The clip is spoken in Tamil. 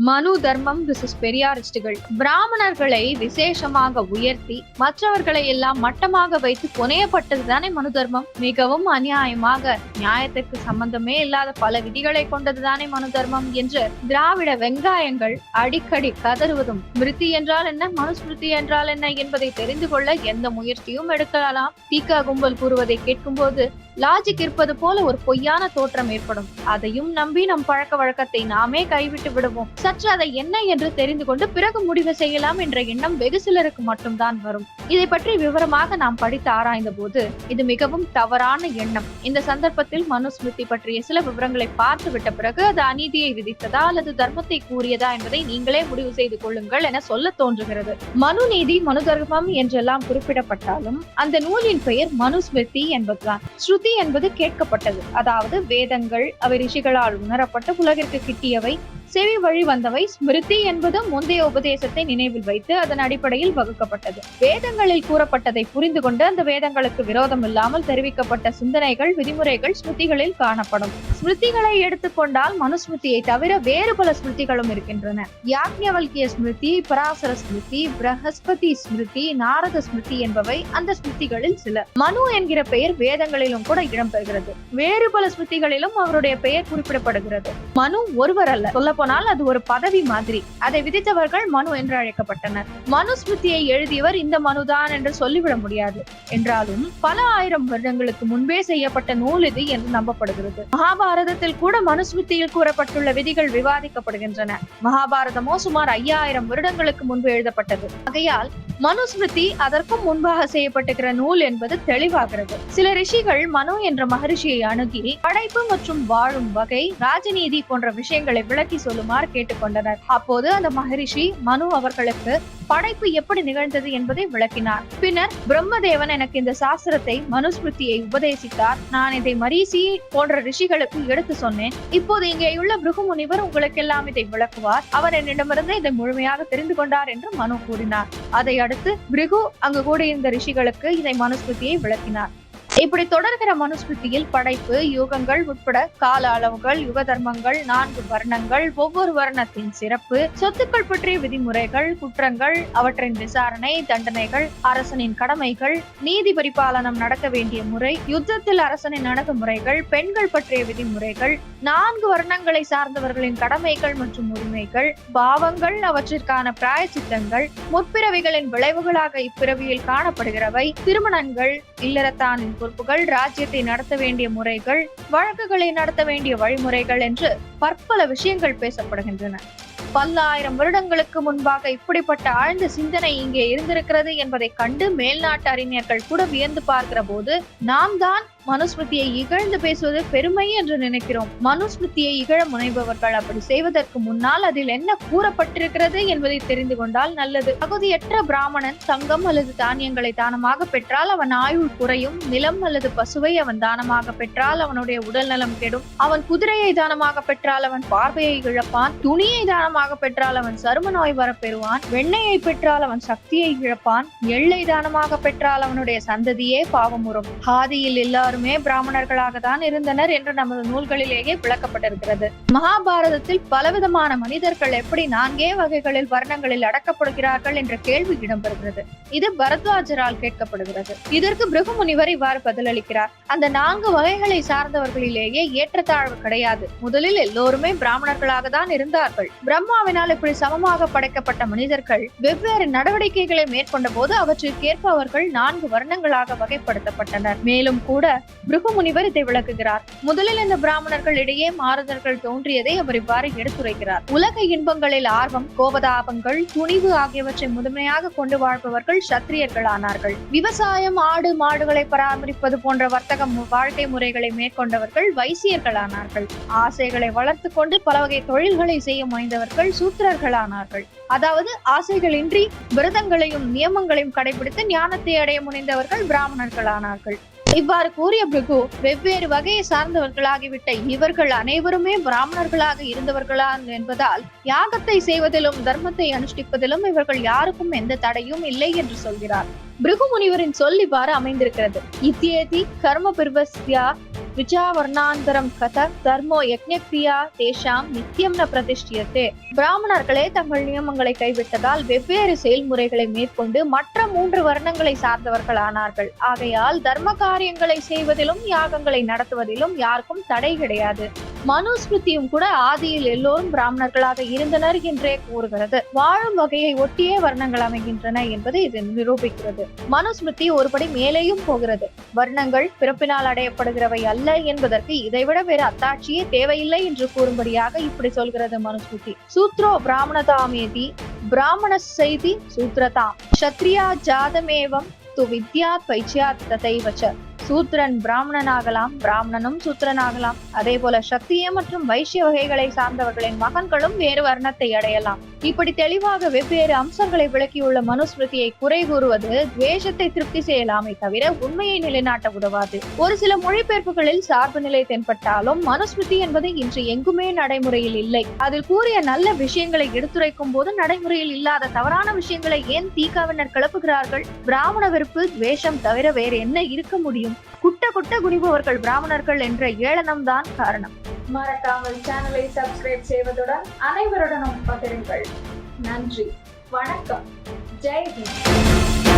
மனு தர்மம் விசஸ் பெரியாரிஸ்டுகள். பிராமணர்களை விசேஷமாக உயர்த்தி மற்றவர்களை எல்லாம் மட்டமாக வைத்து புனையப்பட்டதுதானே மனு தர்மம். மிகவும் அநியாயமாக நியாயத்திற்கு சம்பந்தமே இல்லாத பல விதிகளை கொண்டதுதானே மனு தர்மம் என்று திராவிட வெங்காயங்கள் அடிக்கடி கதறுவதும், ஸ்மிருதி என்றால் என்ன, மனுஸ்மிருதி என்றால் என்ன என்பதை தெரிந்து கொள்ள எந்த முயற்சியும் எடுக்கலாம். தீகா கும்பல் கூறுவதை கேட்கும் போது லாஜிக் இருப்பது போல ஒரு பொய்யான தோற்றம் ஏற்படும். அதையும் நம்பி நம் பழக்க வழக்கத்தை நாமே கைவிட்டு விடுவோம். சற்று அதை என்ன என்று தெரிந்து கொண்டு பிறகு முடிவு செய்யலாம் என்ற எண்ணம் வெகு சிலருக்கு மட்டும்தான் வரும். இதை பற்றி விவரமாக நாம் படித்து ஆராய்ந்த போது இது மிகவும் தவறான எண்ணம். இந்த சந்தர்ப்பத்தில் மனுஸ்மிருதி பற்றிய சில விவரங்களை பார்த்து விட்ட பிறகு அது அநீதியை விதித்ததா அல்லது தர்மத்தை கூறியதா என்பதை நீங்களே முடிவு செய்து கொள்ளுங்கள் என சொல்ல தோன்றுகிறது. மனு நீதி, மனு தர்மம் என்றெல்லாம் குறிப்பிடப்பட்டாலும் அந்த நூலின் பெயர் மனுஸ்மிருதி என்பதுதான். ஸ்ருதி என்பது கேட்கப்பட்டது, அதாவது வேதங்கள் அவை ரிஷிகளால் உணரப்பட்டு உலகிற்கு கிட்டியவை, செவி வழி வந்தவை. ஸ்மிருதி என்பது முந்தைய உபதேசத்தை நினைவில் வைத்து அதன் அடிப்படையில் வகுக்கப்பட்டது. வேதங்களில் கூறப்பட்டதை புரிந்து கொண்டு அந்த வேதங்களுக்கு விரோதம் இல்லாமல் தெரிவிக்கப்பட்ட சிந்தனைகள், விதிமுறைகள் ஸ்மிருதிகளில் காணப்படும். ஸ்மிருதிகளை எடுத்துக்கொண்டால் மனுஸ்மிருதியை தவிர வேறு பல ஸ்மிருதிகளும் இருக்கின்றன. யாக்ஞவல்கிய ஸ்மிருதி, பராசர ஸ்மிருதி, பிரகஸ்பதி ஸ்மிருதி, நாரத ஸ்மிருதி என்பவை அந்த ஸ்மிருதிகளில் சில. மனு என்கிற பெயர் வேதங்களிலும் கூட இடம்பெறுகிறது. வேறு பல ஸ்மிருதிகளிலும் அவருடைய பெயர் குறிப்பிடப்படுகிறது. மனு ஒருவர் அல்ல, சொல்ல போனால் அது ஒரு பதவி மாதிரி. அதை விதித்தவர்கள் மனு என்று அழைக்கப்பட்டனர். மனுஸ்மிருதியை எழுதியவர் இந்த மனுதான் என்று சொல்லிவிட முடியாது. என்றாலும் பல ஆயிரம் வருடங்களுக்கு முன்பே செய்யப்பட்ட நூல் இது என்று நம்பப்படுகிறது. மகாபாரதத்தில் கூட மனுஸ்மிருதியில் கூறப்பட்டுள்ள விதிகள் விவாதிக்கப்படுகின்றன. மகாபாரதமோ சுமார் 5000 வருடங்களுக்கு முன்பு எழுதப்பட்டது. ஆகையால் மனுஸ்மிருதி அதற்கும் முன்பாக செய்யப்பட்டிருக்கிற நூல் என்பது தெளிவாகிறது. சில ரிஷிகள் மனு என்ற மகரிஷியை அணுகி படைப்பு மற்றும் வாழும் வகை, ராஜநீதி போன்ற விஷயங்களை விளக்கி சொல்லுமாறு கேட்டுக்கொண்டனர். அப்போது அந்த மகரிஷி மனு அவர்களுக்கு படைப்பு எப்படி நிகழ்ந்தது என்பதை விளக்கினார். பின்னர் பிரம்மதேவன் எனக்கு இந்த சாஸ்திரத்தை, மனுஸ்மிருதியை உபதேசித்தார். நான் இதை மரீசி போன்ற ரிஷிகளுக்கு எடுத்து சொன்னேன். இப்போது இங்கேயுள்ள பிருகு முனிவர் உங்களுக்கெல்லாம் இதை விளக்குவார். அவர் என்னிடமிருந்து இதை முழுமையாக தெரிந்து கொண்டார் என்று மனு கூறினார். அதை அடுத்து பிருகு அங்கு கூடியிருந்த ரிஷிகளுக்கு இதை மனுஸ்மிருதியை விளக்கினார். இப்படி தொடர்கிற மனுஸ்மிருதியில் படைப்பு, யுகங்கள் உட்பட கால அளவுகள், யுக தர்மங்கள், 4 வர்ணங்கள், ஒவ்வொரு வர்ணத்தின் சிறப்பு, சொத்துக்கள் பற்றிய விதிமுறைகள், குற்றங்கள், அவற்றின் விசாரணை, தண்டனைகள், அரசனின் கடமைகள், நீதி பரிபாலனம் நடக்க வேண்டிய முறை, யுத்தத்தில் அரசனின் அணுகுமுறைகள், பெண்கள் பற்றிய விதிமுறைகள், 4 வர்ணங்களை சார்ந்தவர்களின் கடமைகள் மற்றும் உரிமைகள், பாவங்கள், அவற்றிற்கான பிராயச்சித்தங்கள், முற்பிறவிகளின் விளைவுகளாக இப்பிறவியில் காணப்படுகிறவை, திருமணங்கள், இல்லறத்தானின் பொறுப்புகள், ராஜ்யத்தை நடத்த வேண்டிய முறைகள், வழக்குகளை நடத்த வேண்டிய வழிமுறைகள் என்று பற்பல விஷயங்கள் பேசப்படுகின்றன. பல்லாயிரம் வருடங்களுக்கு முன்பாக இப்படிப்பட்ட ஆழ்ந்த சிந்தனை இங்கே இருந்திருக்கிறது என்பதை கண்டு மேல்நாட்டு அறிஞர்கள் கூட வியந்து பார்க்கிற போது நாம் தான் மனுஸ்மிருதியை இகழ்ந்து பேசுவது பெருமை என்று நினைக்கிறோம். மனுஸ்மிருதியை இகழ முனைபவர்கள் அப்படி செய்வதற்கு முன்னால் அதில் என்ன கூறப்பட்டிருக்கிறது என்பதை தெரிந்து கொண்டால் நல்லது. தகுதியற்ற பிராமணன் தங்கம் அல்லது தானியங்களை தானமாக பெற்றால் அவன் ஆயுள் குறையும். நிலம் அல்லது பசுவை அவன் தானமாக பெற்றால் அவனுடைய உடல் நலம் கெடும். அவன் குதிரையை தானமாக பெற்றால் அவன் பார்வையை இழப்பான். துணியை தானமாக பெற்றால் அவன் சரும நோய் வரப்பெறுவான். வெண்ணையை பெற்றால் அவன் சக்தியை இழப்பான். எள்ளை தானமாக பெற்றால் அவனுடைய சந்ததியே பாவமுறும். ஆதியில் எல்லாரும் பிராமணர்களாக தான் இருந்தனர் என்று நமது நூல்களிலேயே விளக்கப்பட்டிருக்கிறது. மகாபாரதத்தில் பலவிதமான மனிதர்கள் எப்படி 4 வகைகளில் வர்ணங்களில் அடக்கப்படுகிறார்கள் என்ற கேள்வி இடம்பெறுகிறது. இது பரத்வாஜரால் கேட்கப்படுகிறது. இதற்கு பிருகு முனிவர் இவ்வாறு பதிலளிக்கிறார். அந்த 4 வகைகளை சார்ந்தவர்களிலேயே ஏற்றத்தாழ்வு கிடையாது. முதலில் எல்லோருமே பிராமணர்களாக தான் இருந்தார்கள். பிரம்மாவினால் இப்படி சமமாக படைக்கப்பட்ட மனிதர்கள் வெவ்வேறு நடவடிக்கைகளை மேற்கொண்ட போது அவற்றிற்கேற்ப அவர்கள் 4 வர்ணங்களாக வகைப்படுத்தப்பட்டனர். மேலும் கூட பிருகு முனிவர் இதை விளக்குகிறார். முதலில் இந்த பிராமணர்கள் இடையே மாறுதல்கள் தோன்றியதை அவர் இவ்வாறு எடுத்துரைக்கிறார். உலக இன்பங்களில் ஆர்வம், கோபதாபங்கள், துணிவு ஆகியவற்றை முதன்மையாக கொண்டு வாழ்பவர்கள் சத்திரியர்களானார்கள். விவசாயம், ஆடு மாடுகளை பராமரிப்பது போன்ற வர்த்தக வாழ்க்கை முறைகளை மேற்கொண்டவர்கள் வைசியர்களானார்கள். ஆசைகளை வளர்த்து கொண்டு பல வகை தொழில்களை செய்ய முனைந்தவர்கள் சூத்திரர்களானார்கள். அதாவது ஆசைகளின்றி விரதங்களையும் நியமங்களையும் கடைபிடித்து ஞானத்தை அடைய முனைந்தவர்கள் பிராமணர்களானார்கள். இவ்வாறு கூறிய பிருகு வெவ்வேறு வகையை சார்ந்தவர்களாகிவிட்ட இவர்கள் அனைவருமே பிராமணர்களாக இருந்தவர்களா என்பதால் யாகத்தை செய்வதிலும் தர்மத்தை அனுஷ்டிப்பதிலும் இவர்கள் யாருக்கும் எந்த தடையும் இல்லை என்று சொல்கிறார். பிருகு முனிவரின் சொல் இவ்வாறு அமைந்திருக்கிறது. இத்தியேதி கர்ம பிர்வஸ்யா விஜாவர்ணாந்தரம் கத தர்மோ யக்ஞக்ரியா தேஷாம் நித்தியம் ந பிரதிஷ்டியத்தே. பிராமணர்களே தங்கள் நியமங்களை கைவிட்டதால் வெவ்வேறு செயல்முறைகளை மேற்கொண்டு மற்ற 3 வர்ணங்களை சார்ந்தவர்கள் ஆனார்கள். ஆகையால் தர்ம காரியங்களை செய்வதிலும் யாகங்களை நடத்துவதிலும் யாருக்கும் தடை கிடையாது. மனுஸ்மிருதியும் கூட ஆதியில் எல்லோரும் பிராமணர்களாக இருந்தனர் என்றே கூறுகிறது. வாழும் வகையை ஒட்டியே வர்ணங்கள் அமைகின்றன என்பது இது நிரூபிக்கிறது. மனுஸ்மிருதி ஒருபடி மேலேயும் போகிறது. வர்ணங்கள் பிறப்பினால் அடையப்படுகிறவை அல்ல என்பதற்கு இதைவிட வேறு அத்தாட்சியே தேவையில்லை என்று கூறும்படியாக இப்படி சொல்கிறது மனுஸ்மிருதி. சூத்ரோ பிராமணதாமேதி பிராமண செய்தி சூத்ரதாம் க்ஷத்ரியா ஜாதமேவம் து வித்யாத் வைச்யாத் ததைவச. சூத்ரன் பிராமணனாகலாம், பிராமணனும் சூத்ரனாகலாம். அதே போல சத்திரிய மற்றும் வைசிய வகைகளை சார்ந்தவர்களின் மகன்களும் வேறு வர்ணத்தை அடையலாம். இப்படி தெளிவாக வெவ்வேறு அம்சங்களை விளக்கியுள்ள மனுஸ்மிருதியை குறை கூறுவது துவேஷத்தை திருப்தி செய்யலாமே தவிர உண்மையை நிலைநாட்ட உதவாது. ஒரு சில மொழிபெயர்ப்புகளில் சார்பு நிலை தென்பட்டாலும் மனுஸ்மிருதி என்பது இன்று எங்குமே நடைமுறையில் இல்லை. அதில் கூறிய நல்ல விஷயங்களை எடுத்துரைக்கும் போது நடைமுறையில் இல்லாத தவறான விஷயங்களை ஏன் தீகாவினர் கிளப்புகிறார்கள்? பிராமண வெறுப்பு துவேஷம் தவிர வேறு என்ன இருக்க முடியும்? குட்ட குனிபவர்கள் பிராமணர்கள் என்ற ஏளனம் தான் காரணம். மறக்காமல் சேனலை சப்ஸ்கிரைப் செய்வதுடன் அனைவருடனும் பகிருங்கள். நன்றி, வணக்கம், ஜெய் ஹிந்த்.